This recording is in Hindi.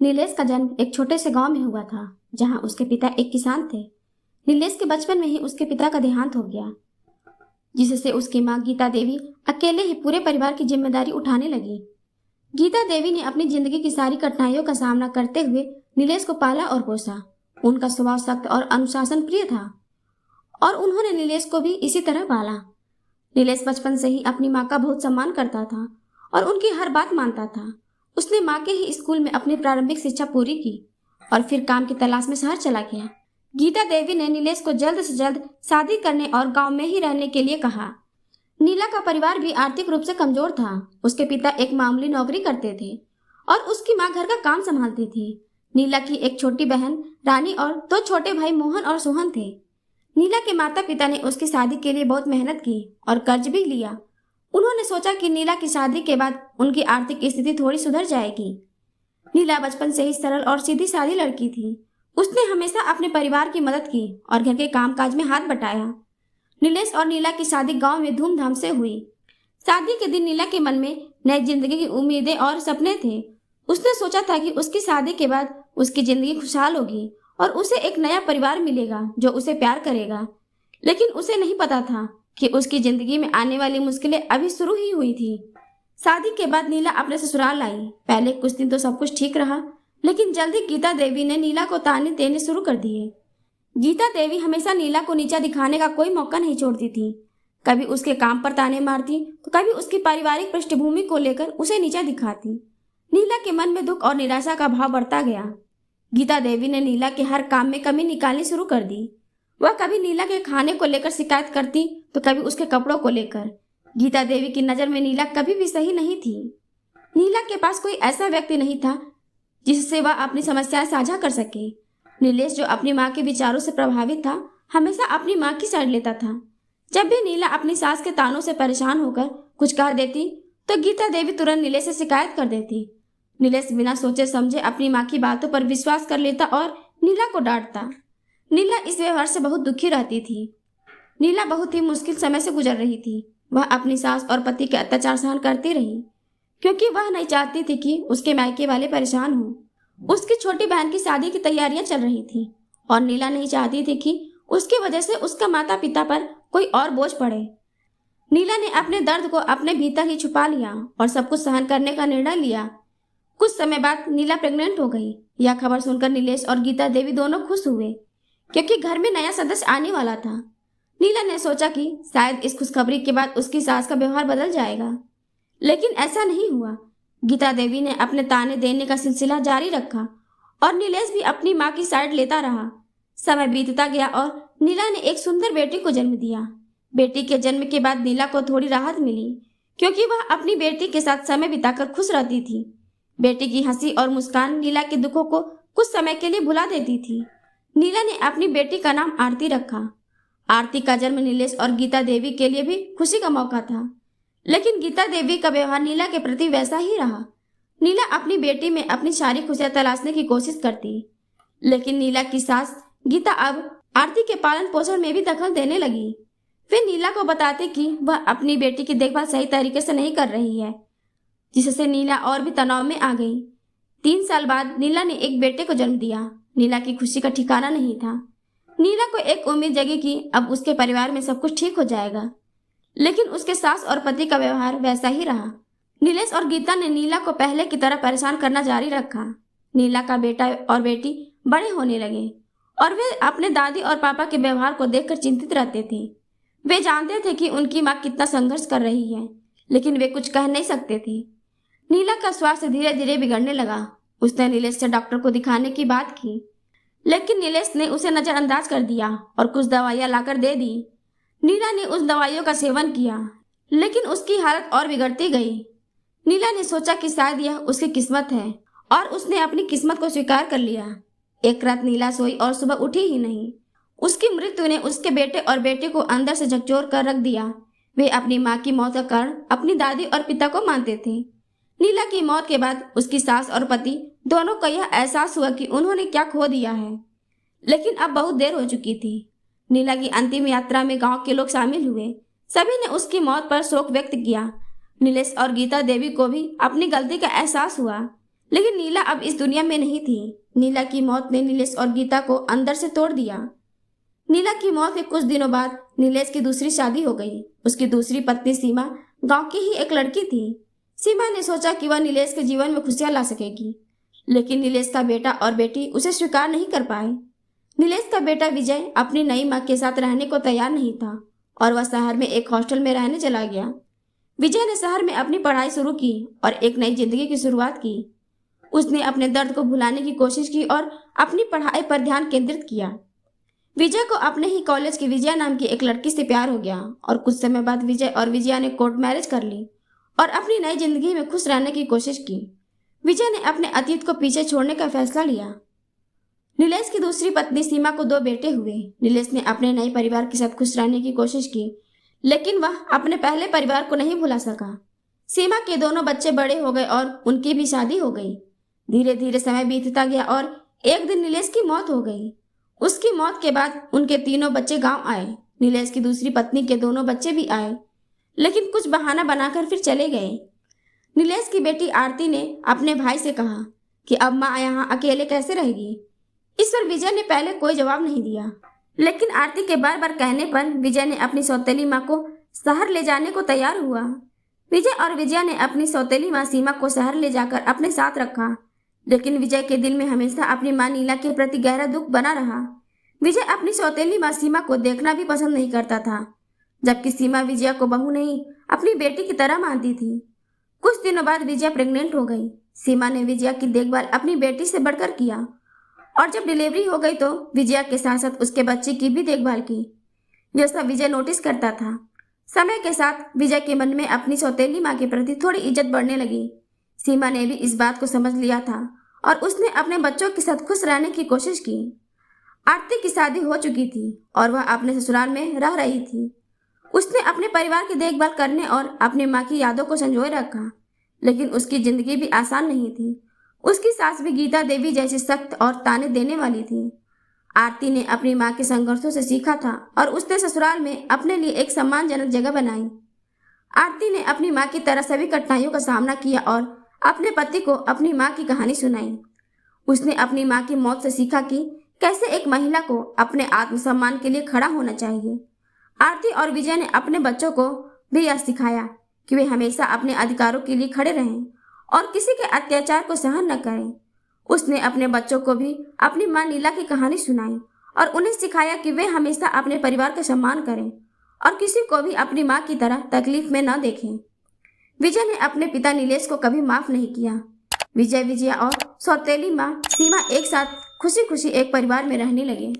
नीलेश का जन्म एक छोटे से गांव में हुआ था, जहां उसके पिता एक किसान थे। नीलेश के बचपन में ही उसके पिता का देहांत हो गया, जिससे उसकी मां गीता देवी अकेले ही पूरे परिवार की जिम्मेदारी उठाने लगी। गीता देवी ने अपनी जिंदगी की सारी कठिनाइयों का सामना करते हुए नीलेश को पाला और पोसा। उनका स्वभाव सख्त और अनुशासन प्रिय था और उन्होंने नीलेश को भी इसी तरह पाला। नीलेश बचपन से ही अपनी माँ का बहुत सम्मान करता था और उनकी हर बात मानता था। उसने माँ के ही स्कूल में अपनी प्रारंभिक शिक्षा पूरी की और फिर काम की तलाश में शहर चला गया। गीता देवी ने नीलेश को जल्द से जल्द शादी करने और गांव में ही रहने के लिए कहा। नीला का परिवार भी आर्थिक रूप से कमजोर था। उसके पिता एक मामूली नौकरी करते थे और उसकी माँ घर का काम संभालती थी। नीला की एक छोटी बहन रानी और दो छोटे भाई मोहन और सोहन थे। नीला के माता पिता ने उसकी शादी के लिए बहुत मेहनत की और कर्ज भी लिया। उन्होंने सोचा कि नीला की शादी के बाद उनकी आर्थिक स्थिति थोड़ी सुधर जाएगी। नीला बचपन से ही सरल और सीधी सादी लड़की थी। उसने हमेशा अपने परिवार की मदद की और घर के कामकाज में हाथ बटाया। नीलेश और नीला की शादी गांव में धूमधाम से हुई। शादी के दिन नीला के मन में नई जिंदगी की उम्मीदें और सपने थे। उसने सोचा था कि उसकी शादी के बाद उसकी जिंदगी खुशहाल होगी और उसे एक नया परिवार मिलेगा जो उसे प्यार करेगा। लेकिन उसे नहीं पता था कि उसकी जिंदगी में आने वाली मुश्किलें अभी शुरू ही हुई थी। शादी के बाद नीला अपने ससुराल आई। पहले कुछ दिन तो सब कुछ ठीक रहा, लेकिन जल्दी गीता देवी ने नीला को ताने देने शुरू कर दिए। गीता देवी हमेशा नीला को नीचा दिखाने का कोई मौका नहीं छोड़ती थी। कभी उसके काम पर ताने मारती तो कभी उसकी पारिवारिक पृष्ठभूमि को लेकर उसे नीचा दिखाती। नीला के मन में दुख और निराशा का भाव बढ़ता गया। गीता देवी ने नीला के हर काम में कमी निकालनी शुरू कर दी। वह कभी नीला के खाने को लेकर शिकायत करती तो कभी उसके कपड़ों को लेकर। गीता देवी की नज़र में नीला कभी भी सही नहीं थी। नीला के पास कोई ऐसा व्यक्ति नहीं था जिससे वह अपनी समस्याएं साझा कर सके। नीलेश, जो अपनी माँ के विचारों से प्रभावित था, हमेशा अपनी माँ की साइड लेता था। जब भी नीला अपनी सास के तानों से परेशान होकर कुछ कह देती तो गीता देवी तुरंत नीलेश से शिकायत कर देती। नीलेश बिना सोचे समझे अपनी माँ की बातों पर विश्वास कर लेता और नीला को डांटता। नीला इस व्यवहार से बहुत दुखी रहती थी। नीला बहुत ही मुश्किल समय से गुजर रही थी। वह अपनी सास और पति के अत्याचार सहन करती रही, क्योंकि वह नहीं चाहती थी कि उसके मायके वाले परेशान हों। उसकी छोटी बहन की शादी की तैयारियां चल रही थी और नीला नहीं चाहती थी कि उसकी वजह से उसका माता पिता पर कोई और बोझ पड़े। नीला ने अपने दर्द को अपने भीतर ही छुपा लिया और सब कुछ सहन करने का निर्णय लिया। कुछ समय बाद नीला प्रेग्नेंट हो गई। यह खबर सुनकर नीलेश और गीता देवी दोनों खुश हुए, क्योंकि घर में नया सदस्य आने वाला था। नीला ने सोचा कि शायद इस खुशखबरी के बाद उसकी सास का व्यवहार बदल जाएगा, लेकिन ऐसा नहीं हुआ। गीता देवी ने अपने ताने देने का सिलसिला जारी रखा और नीलेश भी अपनी माँ की साइड लेता रहा। समय बीतता गया और नीला ने एक सुंदर बेटी को जन्म दिया। बेटी के जन्म के बाद नीला को थोड़ी राहत मिली, क्योंकि वह अपनी बेटी के साथ समय बिताकर खुश रहती थी। बेटी की हंसी और मुस्कान नीला के दुखों को कुछ समय के लिए भुला देती थी। नीला ने अपनी बेटी का नाम आरती रखा। आरती का जन्म नीलेश और गीता देवी के लिए भी खुशी का मौका था, लेकिन गीता देवी का व्यवहार नीला के प्रति वैसा ही रहा। नीला अपनी बेटी में अपनी सारी खुशियां तलाशने की कोशिश करती, लेकिन नीला की सास गीता अब आरती के पालन पोषण में भी दखल देने लगी। वे नीला को बताते कि वह अपनी बेटी की देखभाल सही तरीके से नहीं कर रही है, जिससे नीला और भी तनाव में आ गई। 3 साल बाद नीला ने एक बेटे को जन्म दिया। नीला की खुशी का ठिकाना नहीं था। नीला को एक उम्मीद जगी कि अब उसके परिवार में सब कुछ ठीक हो जाएगा, लेकिन उसके सास और पति का व्यवहार वैसा ही रहा। नीलेश और गीता ने नीला को पहले की तरह परेशान करना जारी रखा। नीला का बेटा और बेटी बड़े होने लगे और वे अपने दादी और पापा के व्यवहार को देखकर चिंतित रहते थे। वे जानते थे कि उनकी माँ कितना संघर्ष कर रही है, लेकिन वे कुछ कह नहीं सकते थे। नीला का स्वास्थ्य धीरे धीरे बिगड़ने लगा। उसने नीलेश से डॉक्टर को दिखाने की बात की, लेकिन नीलेश ने उसे नजरअंदाज कर दिया और कुछ दवाइयां लाकर दे दी। नीला ने उस दवाइयों का सेवन किया, लेकिन उसकी हालत और बिगड़ती गई। नीला ने सोचा कि शायद यह उसकी किस्मत है और उसने अपनी किस्मत को स्वीकार कर लिया। एक रात नीला सोई और सुबह उठी ही नहीं। उसकी मृत्यु ने उसके बेटे और बेटी को अंदर से झकझोर कर रख दिया। वे अपनी माँ की मौत का कारण अपनी दादी और पिता को मानते थे। नीला की मौत के बाद उसकी सास और पति दोनों को यह एहसास हुआ कि उन्होंने क्या खो दिया है, लेकिन अब बहुत देर हो चुकी थी। नीला की अंतिम यात्रा में गांव के लोग शामिल हुए। सभी ने उसकी मौत पर शोक व्यक्त किया। नीलेश और गीता देवी को भी अपनी गलती का एहसास हुआ, लेकिन नीला अब इस दुनिया में नहीं थी। नीला की मौत ने नीलेश और गीता को अंदर से तोड़ दिया। नीला की मौत के कुछ दिनों बाद नीलेश की दूसरी शादी हो गई। उसकी दूसरी पत्नी सीमा गांव की ही एक लड़की थी। सीमा ने सोचा कि वह नीलेश के जीवन में खुशियां ला सकेगी, लेकिन नीलेश का बेटा और बेटी उसे स्वीकार नहीं कर पाए। नीलेश का बेटा विजय अपनी नई मां के साथ रहने को तैयार नहीं था और वह शहर में एक हॉस्टल में रहने चला गया। विजय ने शहर में अपनी पढ़ाई शुरू की और एक नई जिंदगी की शुरुआत की। उसने अपने दर्द को भुलाने की कोशिश की और अपनी पढ़ाई पर ध्यान केंद्रित किया। विजय को अपने ही कॉलेज की विजया नाम की एक लड़की से प्यार हो गया और कुछ समय बाद विजय और विजया ने कोर्ट मैरिज कर ली और अपनी नई जिंदगी में खुश रहने की कोशिश की। विजय ने अपने अतीत को पीछे छोड़ने का फैसला लिया। नीलेश की दूसरी पत्नी सीमा को 2 बेटे हुए। नीलेश ने अपने नए परिवार के साथ खुश रहने की कोशिश की, लेकिन वह अपने पहले परिवार को नहीं भुला सका। सीमा के दोनों बच्चे बड़े हो गए और उनकी भी शादी हो गई। धीरे धीरे समय बीतता गया और एक दिन नीलेश की मौत हो गई। उसकी मौत के बाद उनके तीनों बच्चे गांव आए। नीलेश की दूसरी पत्नी के दोनों बच्चे भी आए, लेकिन कुछ बहाना बनाकर फिर चले गए। नीलेश की बेटी आरती ने अपने भाई से कहा कि अब माँ यहाँ अकेले कैसे रहेगी। इस पर विजय ने पहले कोई जवाब नहीं दिया, लेकिन आरती के बार बार कहने पर विजय ने अपनी सौतेली माँ को शहर ले जाने को तैयार हुआ। विजय और विजया ने अपनी सौतेली माँ सीमा को शहर ले जाकर अपने साथ रखा, लेकिन विजय के दिल में हमेशा अपनी माँ नीला के प्रति गहरा दुख बना रहा। विजय अपनी सौतेली माँ सीमा को देखना भी पसंद नहीं करता था, जबकि सीमा विजया को बहू नहीं अपनी बेटी की तरह मानती थी। कुछ दिनों बाद विजया प्रेग्नेंट हो गई। सीमा ने विजया की देखभाल अपनी बेटी से बढ़कर किया और जब डिलीवरी हो गई तो विजया के साथ साथ उसके बच्चे की भी देखभाल की। यह सब विजय नोटिस करता था। समय के साथ विजय के मन में अपनी सौतेली माँ के प्रति थोड़ी इज्जत बढ़ने लगी। सीमा ने भी इस बात को समझ लिया था और उसने अपने बच्चों के साथ खुश रहने की कोशिश की। आरती की शादी हो चुकी थी और वह अपने ससुराल में रह रही थी। उसने अपने परिवार की देखभाल करने और अपनी माँ की यादों को संजोए रखा, लेकिन उसकी जिंदगी भी आसान नहीं थी। उसकी सास भी गीता देवी जैसी सख्त और ताने देने वाली थी। आरती ने अपनी माँ के संघर्षों से सीखा था और उसने ससुराल में अपने लिए एक सम्मानजनक जगह बनाई। आरती ने अपनी माँ की तरह सभी कठिनाइयों का सामना किया और अपने पति को अपनी माँ की कहानी सुनाई। उसने अपनी माँ की मौत से सीखा कि कैसे एक महिला को अपने आत्मसम्मान के लिए खड़ा होना चाहिए। आरती और विजय ने अपने बच्चों को भी यह सिखाया कि वे हमेशा अपने अधिकारों के लिए खड़े रहें और किसी के अत्याचार को सहन न करें। उसने अपने बच्चों को भी अपनी माँ नीला की कहानी सुनाई और उन्हें सिखाया कि वे हमेशा अपने परिवार का सम्मान करें और किसी को भी अपनी माँ की तरह तकलीफ में न देखें। विजय ने अपने पिता नीलेश को कभी माफ नहीं किया। विजय, विजया और सौतेली माँ सीमा एक साथ खुशी खुशी एक परिवार में रहने लगे।